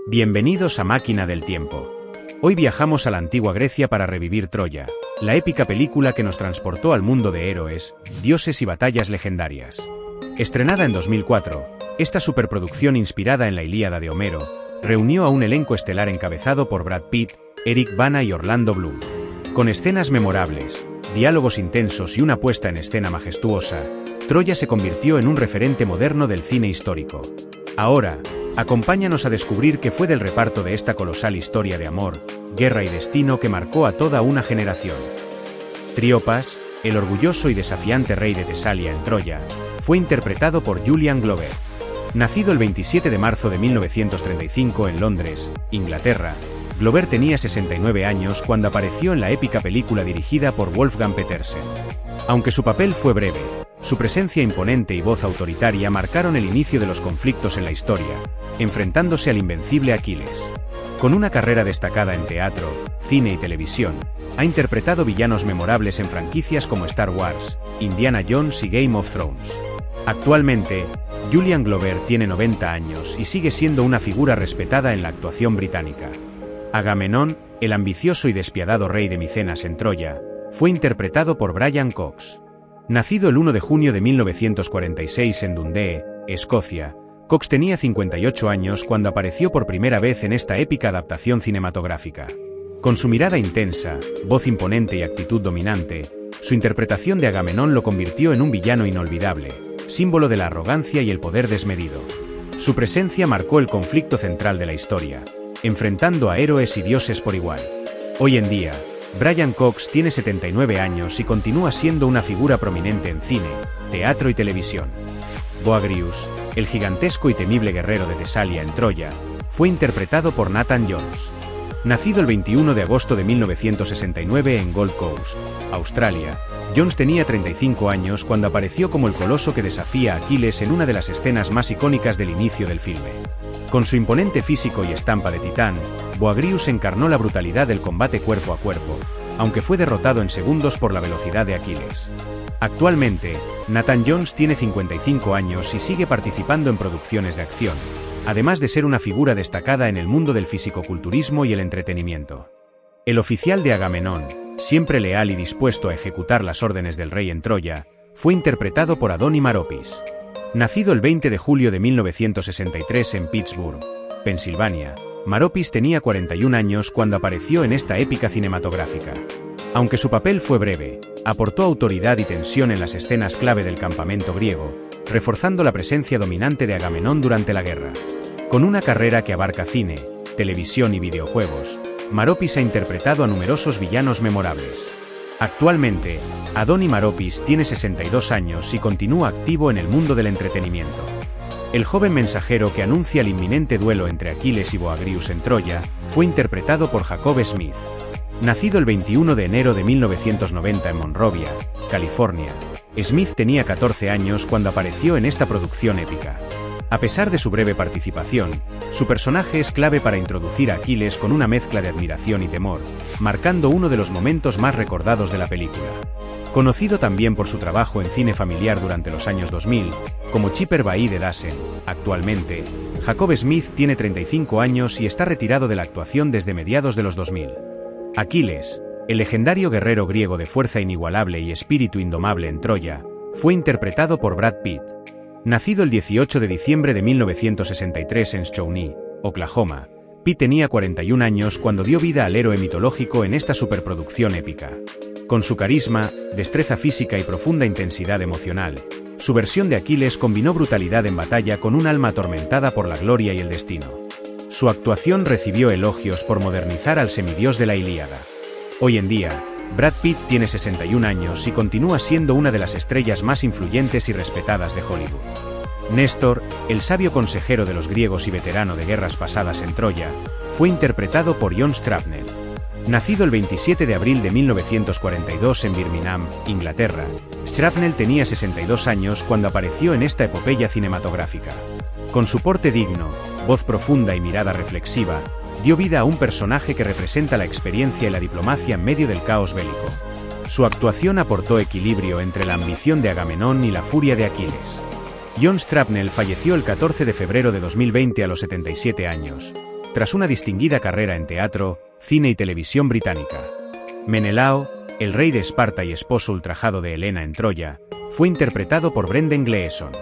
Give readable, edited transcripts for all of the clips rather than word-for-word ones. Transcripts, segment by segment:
Bienvenidos a Máquina del Tiempo. Hoy viajamos a la antigua Grecia para revivir Troya, la épica película que nos transportó al mundo de héroes, dioses y batallas legendarias. Estrenada en 2004, esta superproducción inspirada en la Ilíada de Homero, reunió a un elenco estelar encabezado por Brad Pitt, Eric Bana y Orlando Bloom. Con escenas memorables, diálogos intensos y una puesta en escena majestuosa, Troya se convirtió en un referente moderno del cine histórico. Ahora, acompáñanos a descubrir qué fue del reparto de esta colosal historia de amor, guerra y destino que marcó a toda una generación. Tríopas, el orgulloso y desafiante rey de Tesalia en Troya, fue interpretado por Julian Glover. Nacido el 27 de marzo de 1935 en Londres, Inglaterra, Glover tenía 69 años cuando apareció en la épica película dirigida por Wolfgang Petersen. Aunque su papel fue breve, su presencia imponente y voz autoritaria marcaron el inicio de los conflictos en la historia, enfrentándose al invencible Aquiles. Con una carrera destacada en teatro, cine y televisión, ha interpretado villanos memorables en franquicias como Star Wars, Indiana Jones y Game of Thrones. Actualmente, Julian Glover tiene 90 años y sigue siendo una figura respetada en la actuación británica. Agamenón, el ambicioso y despiadado rey de Micenas en Troya, fue interpretado por Brian Cox. Nacido el 1 de junio de 1946 en Dundee, Escocia, Cox tenía 58 años cuando apareció por primera vez en esta épica adaptación cinematográfica. Con su mirada intensa, voz imponente y actitud dominante, su interpretación de Agamenón lo convirtió en un villano inolvidable, símbolo de la arrogancia y el poder desmedido. Su presencia marcó el conflicto central de la historia, enfrentando a héroes y dioses por igual. Hoy en día, Brian Cox tiene 79 años y continúa siendo una figura prominente en cine, teatro y televisión. Boagrius, el gigantesco y temible guerrero de Tesalia en Troya, fue interpretado por Nathan Jones. Nacido el 21 de agosto de 1969 en Gold Coast, Australia, Jones tenía 35 años cuando apareció como el coloso que desafía a Aquiles en una de las escenas más icónicas del inicio del filme. Con su imponente físico y estampa de titán, Boagrius encarnó la brutalidad del combate cuerpo a cuerpo, aunque fue derrotado en segundos por la velocidad de Aquiles. Actualmente, Nathan Jones tiene 55 años y sigue participando en producciones de acción, además de ser una figura destacada en el mundo del fisicoculturismo y el entretenimiento. El oficial de Agamenón, siempre leal y dispuesto a ejecutar las órdenes del rey en Troya, fue interpretado por Adoni Maropis. Nacido el 20 de julio de 1963 en Pittsburgh, Pensilvania, Maropis tenía 41 años cuando apareció en esta épica cinematográfica. Aunque su papel fue breve, aportó autoridad y tensión en las escenas clave del campamento griego, reforzando la presencia dominante de Agamenón durante la guerra. Con una carrera que abarca cine, televisión y videojuegos, Maropis ha interpretado a numerosos villanos memorables. Actualmente, Adoni Maropis tiene 62 años y continúa activo en el mundo del entretenimiento. El joven mensajero que anuncia el inminente duelo entre Aquiles y Boagrius en Troya, fue interpretado por Jacob Smith. Nacido el 21 de enero de 1990 en Monrovia, California, Smith tenía 14 años cuando apareció en esta producción épica. A pesar de su breve participación, su personaje es clave para introducir a Aquiles con una mezcla de admiración y temor, marcando uno de los momentos más recordados de la película. Conocido también por su trabajo en cine familiar durante los años 2000, como Chipper Bahí de Dasen, actualmente, Jacob Smith tiene 35 años y está retirado de la actuación desde mediados de los 2000. Aquiles, el legendario guerrero griego de fuerza inigualable y espíritu indomable en Troya, fue interpretado por Brad Pitt. Nacido el 18 de diciembre de 1963 en Shawnee, Oklahoma, Pitt tenía 41 años cuando dio vida al héroe mitológico en esta superproducción épica. Con su carisma, destreza física y profunda intensidad emocional, su versión de Aquiles combinó brutalidad en batalla con un alma atormentada por la gloria y el destino. Su actuación recibió elogios por modernizar al semidios de la Ilíada. Hoy en día, Brad Pitt tiene 61 años y continúa siendo una de las estrellas más influyentes y respetadas de Hollywood. Néstor, el sabio consejero de los griegos y veterano de guerras pasadas en Troya, fue interpretado por Jon Strapnell. Nacido el 27 de abril de 1942 en Birmingham, Inglaterra, Strapnell tenía 62 años cuando apareció en esta epopeya cinematográfica. Con su porte digno, voz profunda y mirada reflexiva, dio vida a un personaje que representa la experiencia y la diplomacia en medio del caos bélico. Su actuación aportó equilibrio entre la ambición de Agamenón y la furia de Aquiles. Jon Strapnell falleció el 14 de febrero de 2020 a los 77 años. tras una distinguida carrera en teatro, cine y televisión británica. Menelao, el rey de Esparta y esposo ultrajado de Helena en Troya, fue interpretado por Brendan Gleeson.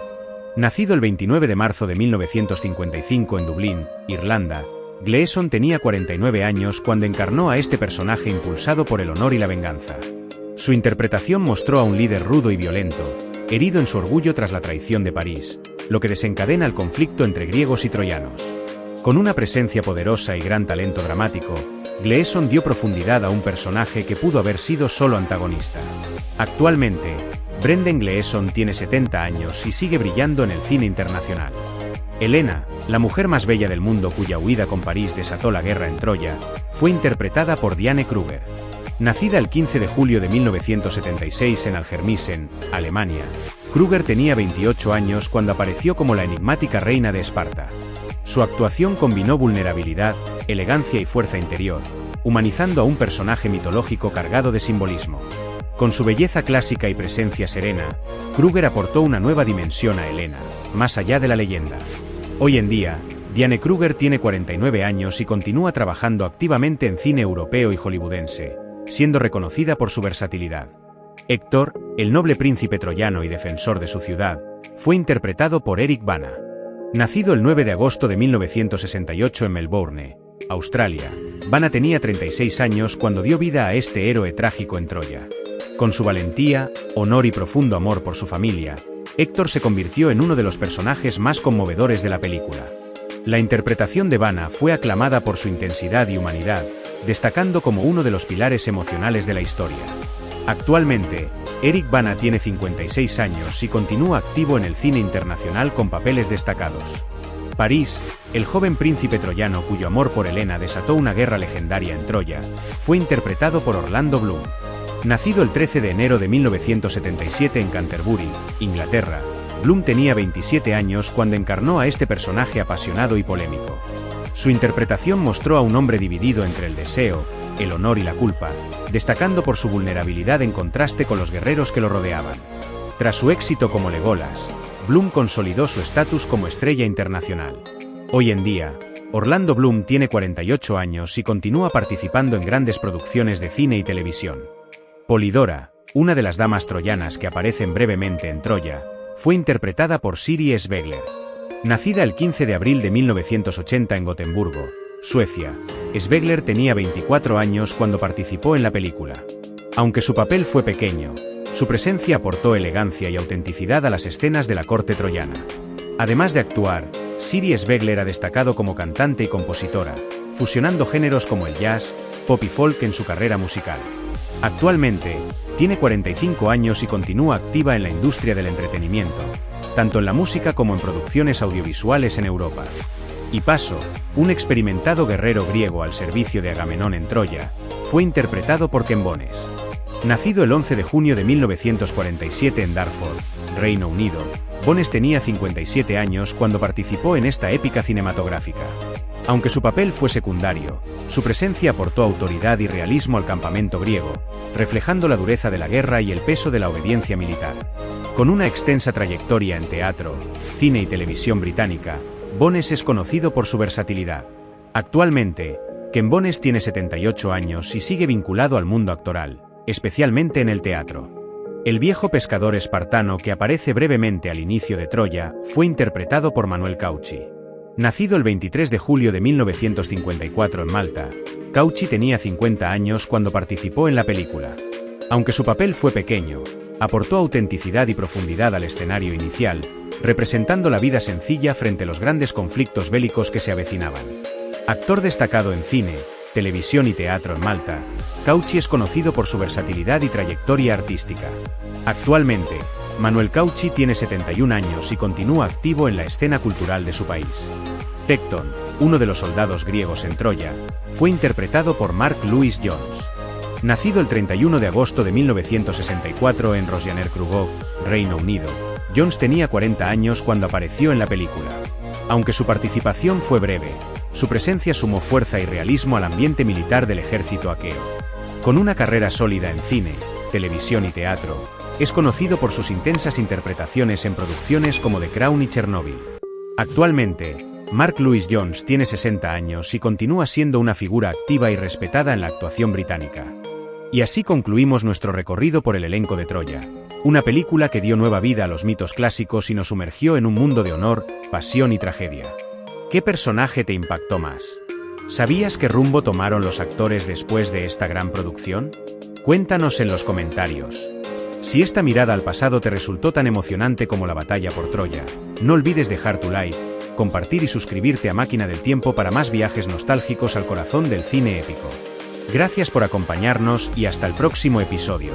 Nacido el 29 de marzo de 1955 en Dublín, Irlanda, Gleeson tenía 49 años cuando encarnó a este personaje impulsado por el honor y la venganza. Su interpretación mostró a un líder rudo y violento, herido en su orgullo tras la traición de París, lo que desencadena el conflicto entre griegos y troyanos. Con una presencia poderosa y gran talento dramático, Gleeson dio profundidad a un personaje que pudo haber sido solo antagonista. Actualmente, Brendan Gleeson tiene 70 años y sigue brillando en el cine internacional. Helena, la mujer más bella del mundo cuya huida con París desató la guerra en Troya, fue interpretada por Diane Kruger. Nacida el 15 de julio de 1976 en Algermissen, Alemania, Kruger tenía 28 años cuando apareció como la enigmática reina de Esparta. Su actuación combinó vulnerabilidad, elegancia y fuerza interior, humanizando a un personaje mitológico cargado de simbolismo. Con su belleza clásica y presencia serena, Kruger aportó una nueva dimensión a Helena, más allá de la leyenda. Hoy en día, Diane Kruger tiene 49 años y continúa trabajando activamente en cine europeo y hollywoodense, siendo reconocida por su versatilidad. Héctor, el noble príncipe troyano y defensor de su ciudad, fue interpretado por Eric Bana. Nacido el 9 de agosto de 1968 en Melbourne, Australia, Bana tenía 36 años cuando dio vida a este héroe trágico en Troya. Con su valentía, honor y profundo amor por su familia, Héctor se convirtió en uno de los personajes más conmovedores de la película. La interpretación de Bana fue aclamada por su intensidad y humanidad, destacando como uno de los pilares emocionales de la historia. Actualmente, Eric Bana tiene 56 años y continúa activo en el cine internacional con papeles destacados. París, el joven príncipe troyano cuyo amor por Helena desató una guerra legendaria en Troya, fue interpretado por Orlando Bloom. Nacido el 13 de enero de 1977 en Canterbury, Inglaterra, Bloom tenía 27 años cuando encarnó a este personaje apasionado y polémico. Su interpretación mostró a un hombre dividido entre el deseo, el honor y la culpa, destacando por su vulnerabilidad en contraste con los guerreros que lo rodeaban. Tras su éxito como Legolas, Bloom consolidó su estatus como estrella internacional. Hoy en día, Orlando Bloom tiene 48 años y continúa participando en grandes producciones de cine y televisión. Polidora, una de las damas troyanas que aparecen brevemente en Troya, fue interpretada por Siri Svegler. Nacida el 15 de abril de 1980 en Gotemburgo, Suecia, Svegler tenía 24 años cuando participó en la película. Aunque su papel fue pequeño, su presencia aportó elegancia y autenticidad a las escenas de la corte troyana. Además de actuar, Siri Svegler ha destacado como cantante y compositora, fusionando géneros como el jazz, pop y folk en su carrera musical. Actualmente, tiene 45 años y continúa activa en la industria del entretenimiento, tanto en la música como en producciones audiovisuales en Europa. Y Paso, un experimentado guerrero griego al servicio de Agamenón en Troya, fue interpretado por Quembones. Nacido el 11 de junio de 1947 en Dartford, Reino Unido, Bones tenía 57 años cuando participó en esta épica cinematográfica. Aunque su papel fue secundario, su presencia aportó autoridad y realismo al campamento griego, reflejando la dureza de la guerra y el peso de la obediencia militar. Con una extensa trayectoria en teatro, cine y televisión británica, Bones es conocido por su versatilidad. Actualmente, Quembones tiene 78 años y sigue vinculado al mundo actoral, especialmente en el teatro. El viejo pescador espartano que aparece brevemente al inicio de Troya fue interpretado por Manuel Cauchi. Nacido el 23 de julio de 1954 en Malta, Cauchi tenía 50 años cuando participó en la película. Aunque su papel fue pequeño, aportó autenticidad y profundidad al escenario inicial, representando la vida sencilla frente a los grandes conflictos bélicos que se avecinaban. Actor destacado en cine, televisión y teatro en Malta, Cauchi es conocido por su versatilidad y trayectoria artística. Actualmente, Manuel Cauchi tiene 71 años y continúa activo en la escena cultural de su país. Tecton, uno de los soldados griegos en Troya, fue interpretado por Mark Louis Jones. Nacido el 31 de agosto de 1964 en Rosjaner-Krugov, Reino Unido, Jones tenía 40 años cuando apareció en la película. Aunque su participación fue breve, su presencia sumó fuerza y realismo al ambiente militar del ejército aqueo. Con una carrera sólida en cine, televisión y teatro, es conocido por sus intensas interpretaciones en producciones como The Crown y Chernobyl. Actualmente, Mark Louis Jones tiene 60 años y continúa siendo una figura activa y respetada en la actuación británica. Y así concluimos nuestro recorrido por el elenco de Troya, una película que dio nueva vida a los mitos clásicos y nos sumergió en un mundo de honor, pasión y tragedia. ¿Qué personaje te impactó más? ¿Sabías qué rumbo tomaron los actores después de esta gran producción? Cuéntanos en los comentarios. Si esta mirada al pasado te resultó tan emocionante como la batalla por Troya, no olvides dejar tu like, compartir y suscribirte a Máquina del Tiempo para más viajes nostálgicos al corazón del cine épico. Gracias por acompañarnos y hasta el próximo episodio.